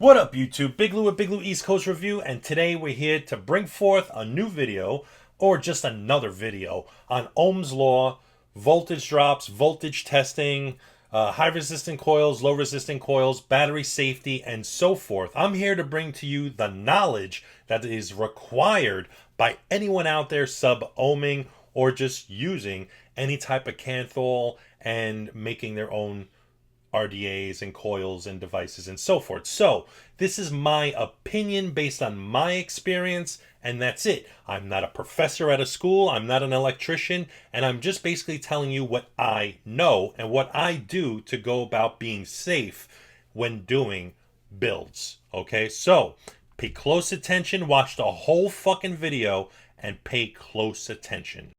What up, YouTube? Big Lou with Big Lou East Coast Review, and today we're here to bring forth a new video, or just another video, on Ohm's Law, voltage drops, voltage testing, high resistant coils, low resistant coils, battery safety, and so forth. I'm here to bring to you the knowledge that is required by anyone out there sub-ohming or just using any type of Canthal and making their own RDAs and coils and devices and so forth. So this is my opinion based on my experience, and that's it. I'm not a professor at a school, I'm not an electrician, and I'm just basically telling you what I know and what I do to go about being safe when doing builds. Okay, so pay close attention, watch the whole fucking video, and pay close attention.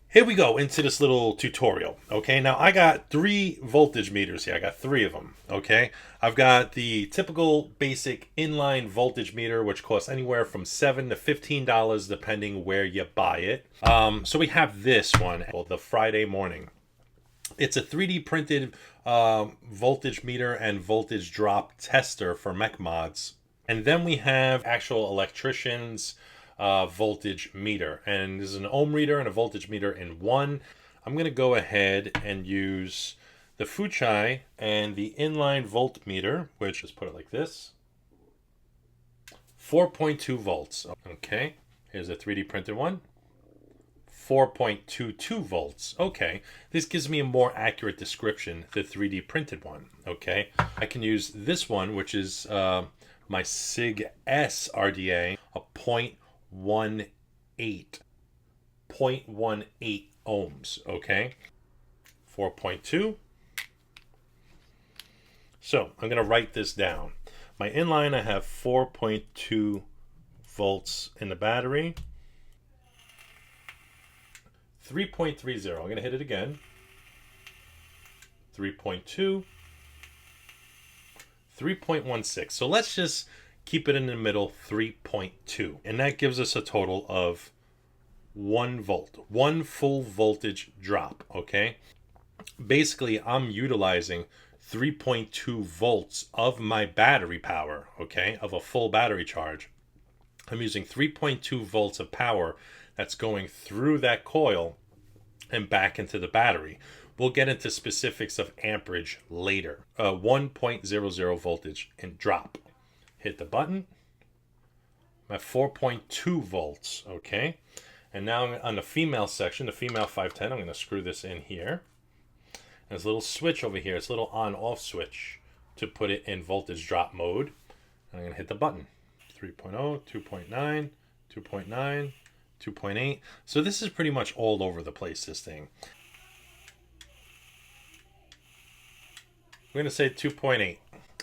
Here we go into this little tutorial. Okay, now I got 3 voltage meters here. I got 3 of them. Okay, I've got the typical basic inline voltage meter, which costs anywhere from $7 to $15 depending where you buy it. So we have this one, the Friday morning. It's a 3D printed voltage meter and voltage drop tester for mech mods. And then we have actual electricians voltage meter, and this is an ohm reader and a voltage meter in one. I'm going to go ahead and use the Fuchai and the inline voltmeter, which, just put it like this, 4.2 volts. Okay, here's a 3D printed one, 4.22 volts. Okay, this gives me a more accurate description, the 3D printed one. Okay, I can use this one, which is my SIG S RDA, a 0.18 ohms. Okay, 4.2. So I'm going to write this down. My inline, I have 4.2 volts in the battery, 3.30. I'm going to hit it again, 3.2, 3.16. So let's just keep it in the middle, 3.2. And that gives us a total of 1 volt, 1 full voltage drop, okay? Basically, I'm utilizing 3.2 volts of my battery power, okay, of a full battery charge. I'm using 3.2 volts of power that's going through that coil and back into the battery. We'll get into specifics of amperage later. 1.00 voltage and drop. Hit the button. I'm at 4.2 volts, okay? And now on the female section, the female 510, I'm going to screw this in here. There's a little switch over here. It's a little on-off switch to put it in voltage drop mode. And I'm going to hit the button. 3.0, 2.9, 2.9, 2.8. So this is pretty much all over the place, this thing. We're going to say 2.8,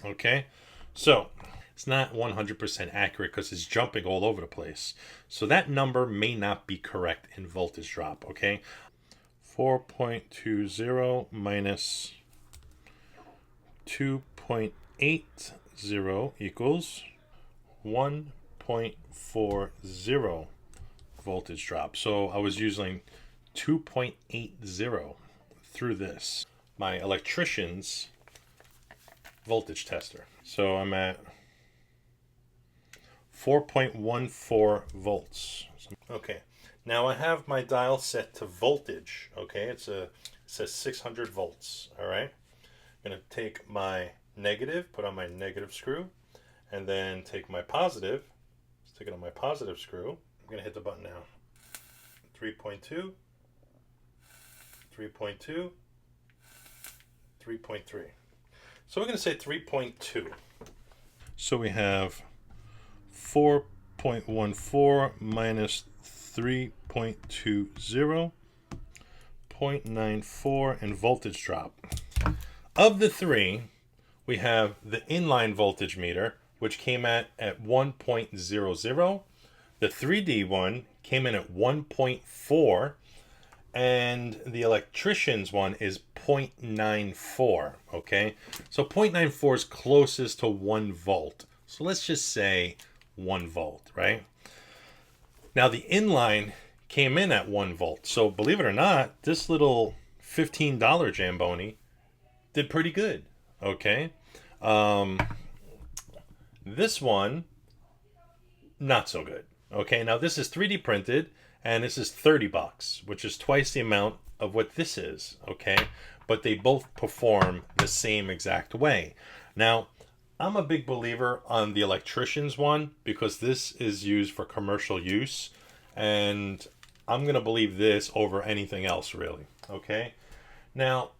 okay? So it's not 100% accurate because it's jumping all over the place. So that number may not be correct in voltage drop, okay? 4.20 minus 2.80 equals 1.40 voltage drop. So I was using 2.80 through this. My electrician's voltage tester. So I'm at 4.14 volts. Okay, now I have my dial set to voltage. Okay, it says 600 volts. All right, I'm gonna take my negative, put on my negative screw, and then take my positive, stick it on my positive screw. I'm gonna hit the button now. 3.2, 3.2, 3.3. So we're going to say 3.2. So we have 4.14 minus 3.20, 0.94 in voltage drop. Of the 3, we have the inline voltage meter, which came at 1.00. The 3D one came in at 1.4. And the electrician's one is 0.94, okay? So 0.94 is closest to 1 volt. So let's just say 1 volt, right? Now the inline came in at 1 volt. So believe it or not, this little $15 Jamboni did pretty good. Okay. This one, not so good. Okay, now this is 3D printed, and this is $30, which is twice the amount of what this is. Okay, but they both perform the same exact way. Now, I'm a big believer on the electrician's one because this is used for commercial use, and I'm gonna believe this over anything else, really. Okay, now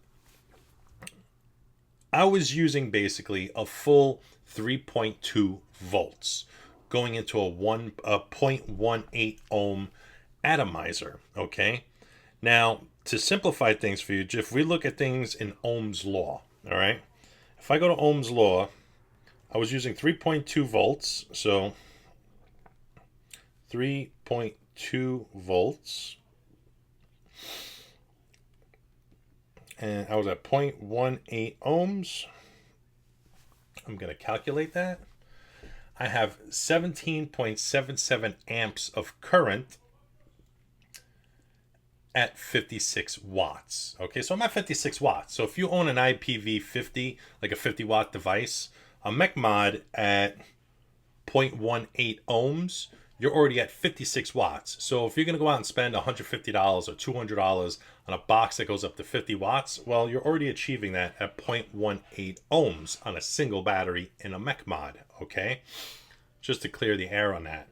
I was using basically a full 3.2 volts going into a 0.18 ohm atomizer. Okay, now to simplify things for you, if we look at things in Ohm's law, all right, if I go to Ohm's law, I was using 3.2 volts, so 3.2 volts, and I was at 0.18 ohms. I'm going to calculate that. I have 17.77 amps of current at 56 watts. Okay, so I'm at 56 watts. So if you own an IPv50, like a 50 watt device, a mech mod at 0.18 ohms, you're already at 56 watts. So if you're going to go out and spend $150 or $200 on a box that goes up to 50 watts, well, you're already achieving that at 0.18 ohms on a single battery in a mech mod, okay? Just to clear the air on that.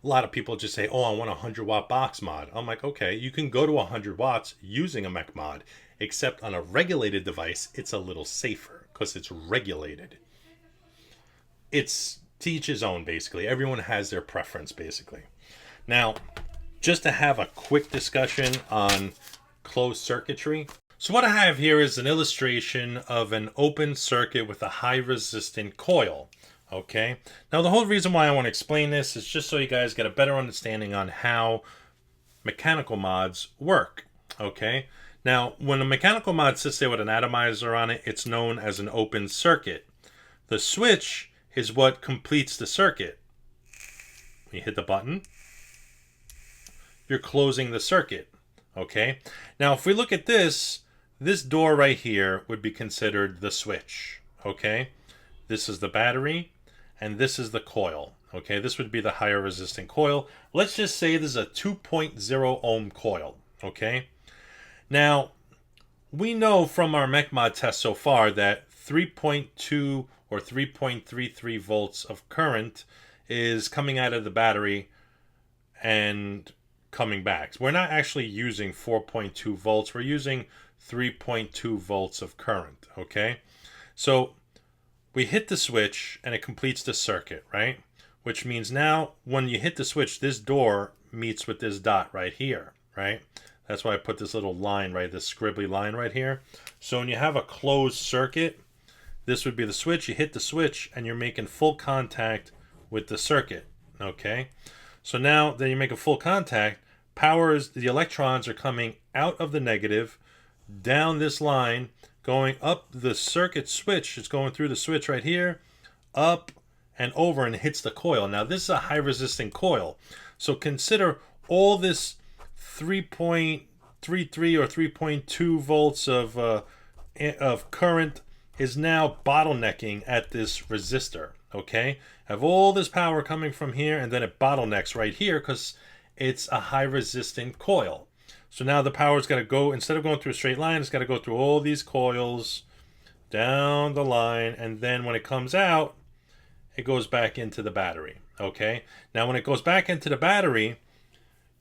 A lot of people just say, oh, I want a 100 watt box mod. I'm like, okay, you can go to 100 watts using a mech mod, except on a regulated device, it's a little safer because it's regulated. It's to each his own, basically. Everyone has their preference, basically. Now, just to have a quick discussion on closed circuitry. So what I have here is an illustration of an open circuit with a high resistant coil. Okay. Now, the whole reason why I want to explain this is just so you guys get a better understanding on how mechanical mods work. Okay. Now, when a mechanical mod sits there with an atomizer on it, it's known as an open circuit. The switch is what completes the circuit. You hit the button, you're closing the circuit. Okay. Now, if we look at this door right here would be considered the switch. Okay. This is the battery, and this is the coil. Okay. This would be the higher resistant coil. Let's just say this is a 2.0 ohm coil. Okay. Now, we know from our mech mod test so far that 3.2 or 3.33 volts of current is coming out of the battery and coming back. So we're not actually using 4.2 volts. We're using 3.2 volts of current, okay? So we hit the switch and it completes the circuit, right? Which means now when you hit the switch, this door meets with this dot right here, right? That's why I put this little line, right? This scribbly line right here. So when you have a closed circuit, this would be the switch. You hit the switch and you're making full contact with the circuit. Okay. So now that you make a full contact, the electrons are coming out of the negative, down this line, going up the circuit switch. It's going through the switch right here, up and over, and hits the coil. Now this is a high resistant coil. So consider all this 3.33 or 3.2 volts of current is now bottlenecking at this resistor, okay? Have all this power coming from here, and then it bottlenecks right here because it's a high resistant coil. So now the power's got to go, instead of going through a straight line, it's got to go through all these coils down the line, and then when it comes out, it goes back into the battery, okay? Now when it goes back into the battery,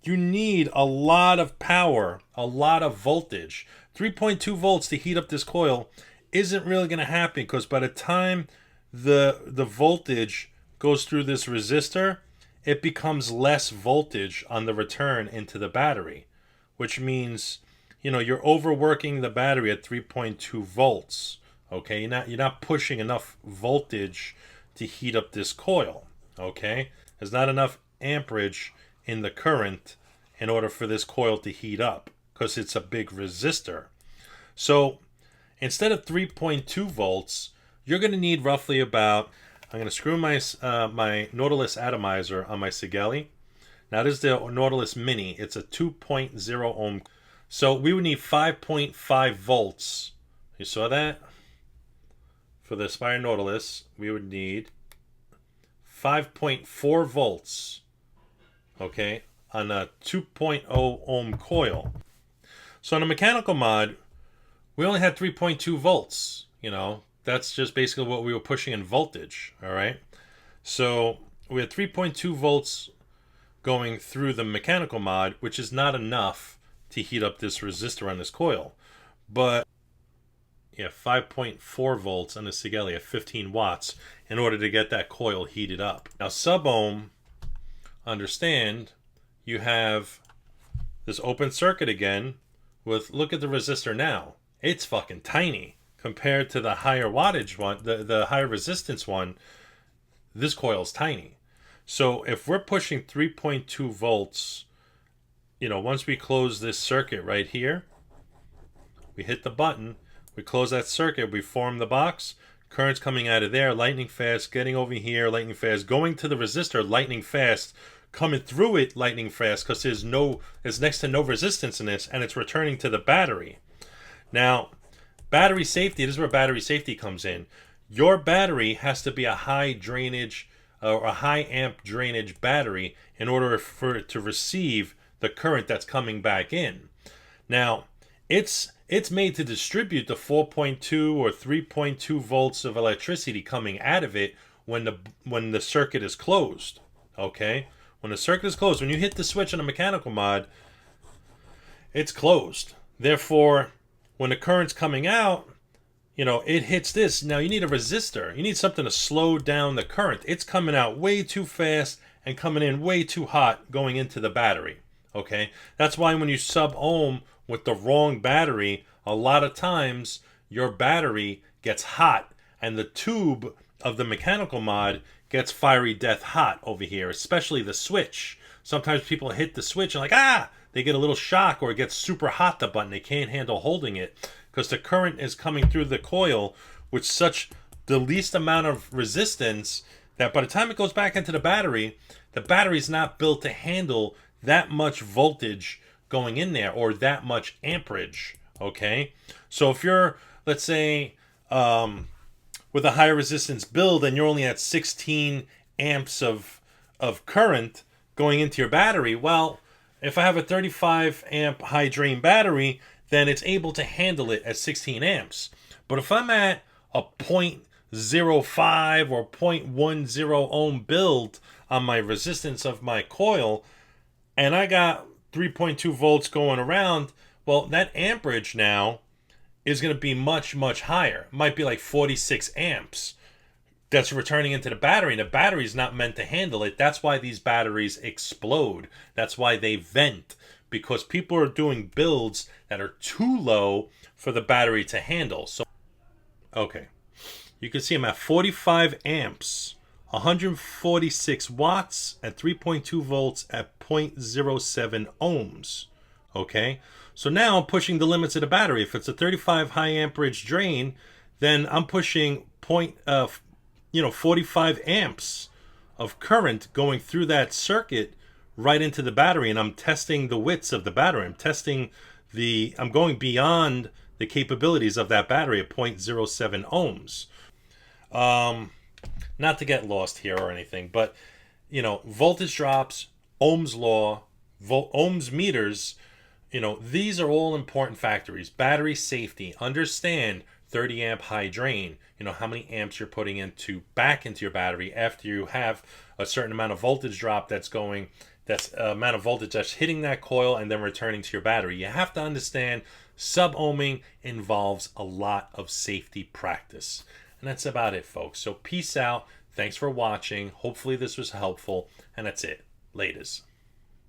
you need a lot of power, a lot of voltage. 3.2 volts to heat up this coil isn't really going to happen because by the time the voltage goes through this resistor, it becomes less voltage on the return into the battery, which means, you know, you're overworking the battery at 3.2 volts. Okay, you're not pushing enough voltage to heat up this coil. Okay, there's not enough amperage in the current in order for this coil to heat up because it's a big resistor. So instead of 3.2 volts, you're going to need roughly about, I'm going to screw my my Nautilus atomizer on my Sigeli. Now this is the Nautilus Mini. It's a 2.0 ohm. So we would need 5.5 volts. You saw that? For the Aspire Nautilus, we would need 5.4 volts, okay, on a 2.0 ohm coil. So on a mechanical mod, we only had 3.2 volts. That's just basically what we were pushing in voltage, all right? So we had 3.2 volts going through the mechanical mod, which is not enough to heat up this resistor on this coil. But yeah, 5.4 volts on the Sigelli at 15 watts in order to get that coil heated up. Now sub-ohm, understand, you have this open circuit again with, look at the resistor now. It's fucking tiny compared to the higher wattage one, the higher resistance one. This coil is tiny. So if we're pushing 3.2 volts, once we close this circuit right here, we hit the button, we close that circuit, we form the box, current's coming out of there, lightning fast, getting over here, lightning fast, going to the resistor, lightning fast, coming through it, lightning fast, because there's next to no resistance in this, and it's returning to the battery. Now, battery safety, this is where battery safety comes in. Your battery has to be a high drainage or a high amp drainage battery in order for it to receive the current that's coming back in. Now, it's made to distribute the 4.2 or 3.2 volts of electricity coming out of it when the circuit is closed. Okay? When the circuit is closed, when you hit the switch on a mechanical mod, it's closed. Therefore, when the current's coming out, it hits this. Now you need a resistor. You need something to slow down the current. It's coming out way too fast and coming in way too hot going into the battery. Okay? That's why when you sub-ohm with the wrong battery, a lot of times your battery gets hot and the tube of the mechanical mod gets fiery death hot over here, especially the switch. Sometimes people hit the switch and they get a little shock, or it gets super hot, the button. They can't handle holding it because the current is coming through the coil with such the least amount of resistance that by the time it goes back into the battery's not built to handle that much voltage going in there or that much amperage. Okay, so if you're, let's say, with a higher resistance build and you're only at 16 amps of current going into your battery, well, if I have a 35 amp high drain battery, then it's able to handle it at 16 amps. But if I'm at a 0.05 or 0.10 ohm build on my resistance of my coil, and I got 3.2 volts going around, well, that amperage now is going to be much, much higher. It might be like 46 amps that's returning into the battery, and the battery's not meant to handle it. That's why these batteries explode. That's why they vent, because people are doing builds that are too low for the battery to handle. So, okay, you can see I'm at 45 amps, 146 watts at 3.2 volts at 0.07 ohms. Okay, so now I'm pushing the limits of the battery. If it's a 35 high amperage drain, then I'm pushing 45 amps of current going through that circuit right into the battery, and I'm testing the widths of the battery. I'm going beyond the capabilities of that battery at 0.07 ohms. Not to get lost here or anything, but voltage drops, Ohm's law, Ohm's meters, these are all important factors. Battery safety, understand 30 amp high drain, how many amps you're putting back into your battery after you have a certain amount of voltage drop that's amount of voltage that's hitting that coil and then returning to your battery. You have to understand sub-ohming involves a lot of safety practice. And that's about it, folks. So peace out. Thanks for watching. Hopefully this was helpful. And that's it. Laters.